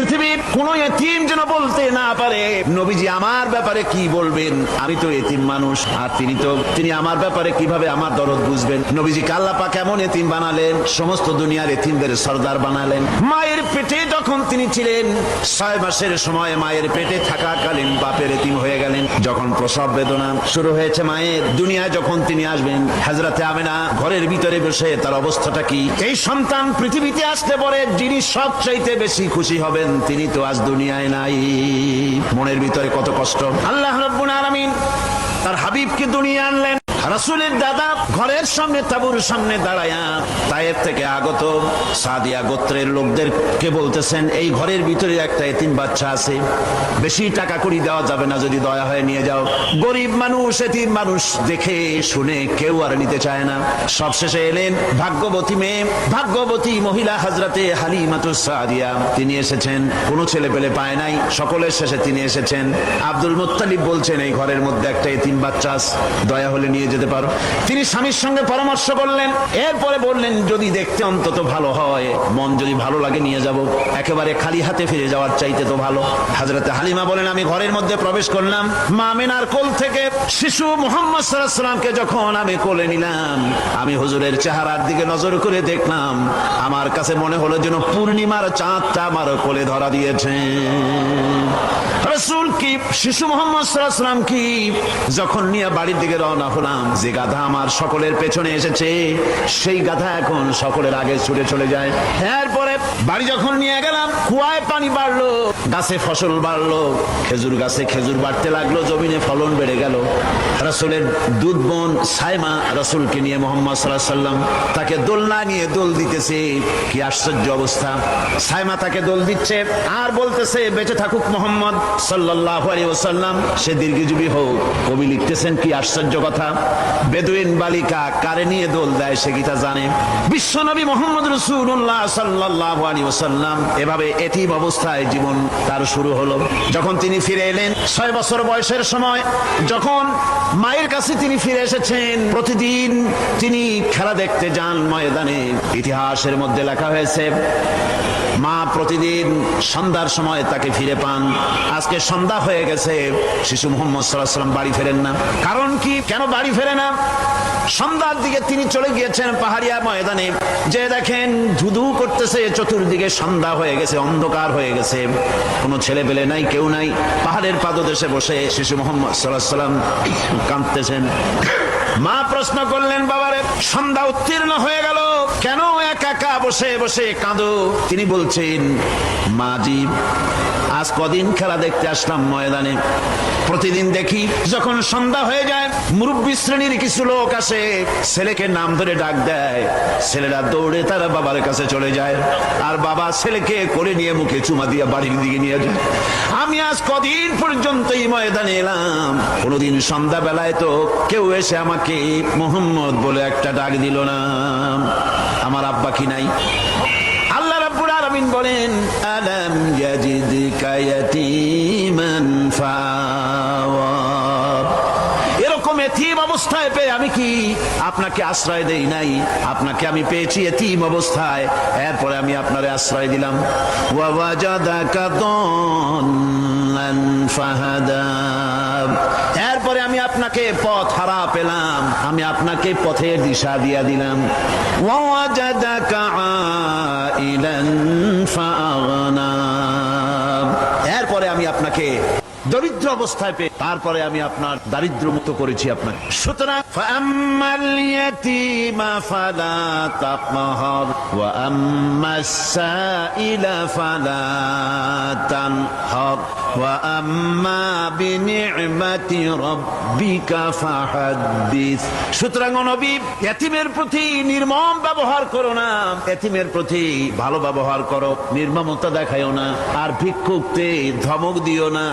পৃথিবীর কোন এতিম যেন বলতে না পারে নবীজি আমার ব্যাপারে কি বলবেন, আমি তো এতিম মানুষ, আর তিনি আমার ব্যাপারে কিভাবে আমার দরদ বুঝবেন। নবীজিকে আল্লাহ পাক এমন এতিম বানালেন, সমস্ত দুনিয়ার এতিমদের সরদার বানালেন। মায়ের পেটে যখন তিনি ছিলেন 6 মাসের সময় মায়ের পেটে থাকাকালীন বাপের এতিম হয়ে গেলেন। যখন প্রসব বেদনা শুরু হয়েছে মায়ের, দুনিয়ায় যখন তিনি আসবেন, হযরতে আমেনা ঘরের ভিতরে বসে তার অবস্থাটা কি, এই সন্তান পৃথিবীতে আসতে পরে যিনি সবচাইতে বেশি খুশি হবেন তিনি তো আজ দুনিয়ায় নাই। মনের ভিতরে কত কষ্ট। আল্লাহ রাব্বুল আলামিন তার হাবিবকে দুনিয়া আনলেন। রাসূলের দাদা ঘরের সামনে তাঁবুর সামনে দাঁড়ায়া তায়েফ থেকে আগত সাদিয়া গোত্রের লোকদেরকে বলতেছেন, এই ঘরের ভিতরে একটা এতিম বাচ্চা আছে, বেশি টাকা কড়ি দেওয়া যাবে না, যদি দয়া হয় নিয়ে যাও। গরিব মানুষ, এতিম মানুষ দেখে শুনে কেউ আর নিতে চায় না। সবশেষে এলেন ভাগ্যবতী মেয়ে, ভাগ্যবতী মহিলা হযরতে হালিমাতুস সাদিয়া, তিনি এসেছেন। কোনো ছেলে পেলে পায় নাই, সকলের শেষে তিনি এসেছেন। আব্দুল মুত্তালিব বলছেন, এই ঘরের মধ্যে একটা এতিম বাচ্চা আছে, দয়া হলে নিয়ে যেতে পারো। তিনি স্বামীর সঙ্গে পরামর্শ করলেন, এরপরে বললেন যদি দেখতে অন্তত ভালো হয়, মন যদি ভালো লাগে নিয়ে যাব, একেবারে খালি হাতে ফিরে যাওয়ার চাইতে তো ভালো। হযরতে হালিমা বলেন, আমি ঘরের মধ্যে প্রবেশ করলাম, মা আমিনার কোল থেকে শিশু মুহাম্মদ সাল্লাল্লাহু আলাইহি ওয়াসাল্লামকে যখন আমি কোলে নিলাম, আমি হুজুরের চেহারার দিকে নজর করে দেখলাম, আমার কাছে মনে হলো যেন পূর্ণিমার চাঁদটা আমার কোলে ধরা দিয়েছে। রাসূল কি শিশু মুহাম্মদ সাল্লাল্লাহু আলাইহি ওয়াসাল্লাম কি যখন নিয়ে বাড়ির দিকে রওনা হলাম, যে গাধা আমার সকলের পেছনে এসেছে সেই গাধা এখন সকলের আগে ছুটে চলে যায়। এরপরে বাড়ি যখন নিয়ে গেলাম, কুয়ায় পানি বাড়লো, গাছে ফসল বাড়লো, খেজুর গাছে খেজুর বাড়তে লাগলো, জমিনে ফলন বেড়ে গেল। রাসূলের দুধ বোন সাইমা রাসূলকে নিয়ে মুহাম্মদ সাল্লাল্লাহু আলাইহি ওয়াসাল্লাম তাকে দোলনা নিয়ে দোল দিতেছে। কি আশ্চর্য অবস্থা! সাইমা তাকে দোল দিচ্ছে আর বলতেছে, বেঁচে থাকুক মুহাম্মদ সাল্লাল্লাহু আলাইহি ওয়াসাল্লাম, সে দীর্ঘজীবী হোক। কবি লিখতেছেন, কি আশ্চর্য কথা, বেদুইন বালিকা কারে নিয়ে দোল দেয় সে কি তা জানে? বিশ্বনবী মুহাম্মদ রাসূলুল্লাহ সাল্লাল্লাহু আলাইহি ওয়াসাল্লাম এভাবে এতিম অবস্থায় জীবন তার শুরু হলো। যখন তিনি ফিরে এলেন 6 বছর বয়সের সময়, যখন মায়ের কাছে তিনি ফিরে এসেছেন, প্রতিদিন তিনি খেলা দেখতে যান ময়দানে। ইতিহাসের মধ্যে লেখা হয়েছে, মা প্রতিদিন সন্ধ্যার সময় তাকে ফিরে পান। আজকে সন্ধ্যা হয়ে গেছে, শিশু মুহাম্মদ সাল্লাল্লাহু আলাইহি ওয়াসাল্লাম বাড়ি ফেরেন না। কারণ কি, কেন বাড়ি ফেরে না? সন্ধ্যার দিকে তিনি চলে গিয়েছেন পাহাড়িয়া ময়দানে, যে দেখেন ধুধু করতেছে, চতুর্দিকে সন্ধ্যা হয়ে গেছে, অন্ধকার হয়ে গেছে, কোনো ছেলে পেলে নাই, কেউ নাই। পাহাড়ের পাদদেশে বসে শিশু মুহাম্মদ সাল্লাল্লাহু আলাইহি ওয়াসাল্লাম কাঁদতেছেন। মা প্রশ্ন করলেন, বাবারে সন্ধ্যা উত্তীর্ণ হয়ে গেল, কেন একা একা বসে বসে কাঁদো? তিনি বলছেন, মাজি আজ কদিন খেলা দেখতে আসলাম ময়দানে, প্রতিদিন দেখি যখন সন্ধ্যা হয়ে যায় মুরব্বী শ্রেণীর কিছু লোক আসে, ছেলেকে নাম ধরে ডাক দেয়, ছেলেরা দৌড়ে তারা বাবার কাছে চলে যায়, আর বাবা ছেলেকে কোলে নিয়ে মুখে চুমা দিয়ে বাড়ির দিকে নিয়ে যায়। আমি আজ কদিন পর্যন্ত এই ময়দানে এলাম, কোনদিন সন্ধ্যা বেলায় তো কেউ এসে আমাকে মুহাম্মদ বলে একটা ডাক দিল না। আমার আব্বা কি নাই? আল্লাহ রাব্বুল আলামিন বলেন, আলাম ইয়াজিদকা ইয়াতীমান ফাওয়া, এরকম এতিম অবস্থায় পেয়ে আমি কি আপনাকে আশ্রয় দেই নাই? আপনাকে আমি পেয়েছি এতিম অবস্থায়, এরপরে আমি আপনারে আশ্রয় দিলাম। ওয়া ওয়াজাদাকা দাল্লান ফাহাদা, এরপরে আমি আপনাকে পথ হারা পেলাম, আমি আপনাকে পথের দিশা দিয়া দিলাম। ওয়া ওয়াজাদাকা আইলান ফাআগনা, এরপরে আমি আপনাকে দরিদ্র অবস্থায় পেয়ে তারপরে আমি আপনার দারিদ্র মুক্ত করেছি আপনাকে। সুতরাং ফাআম্মাল ইয়াতীমা ফালা তাকহার ওয়া আম্মাস সাইলা ফালা তানহার ওয়া আম্মা বিনি'মাতি রাব্বিকা ফাহাদ্দিস। সুতরাং নবী, এতিমের প্রতি নির্মম ব্যবহার করো না, এতিমের প্রতি ভালো ব্যবহার করো, নির্মমতা দেখায়ও না, আর ভিক্ষুককে ধমক দিও না।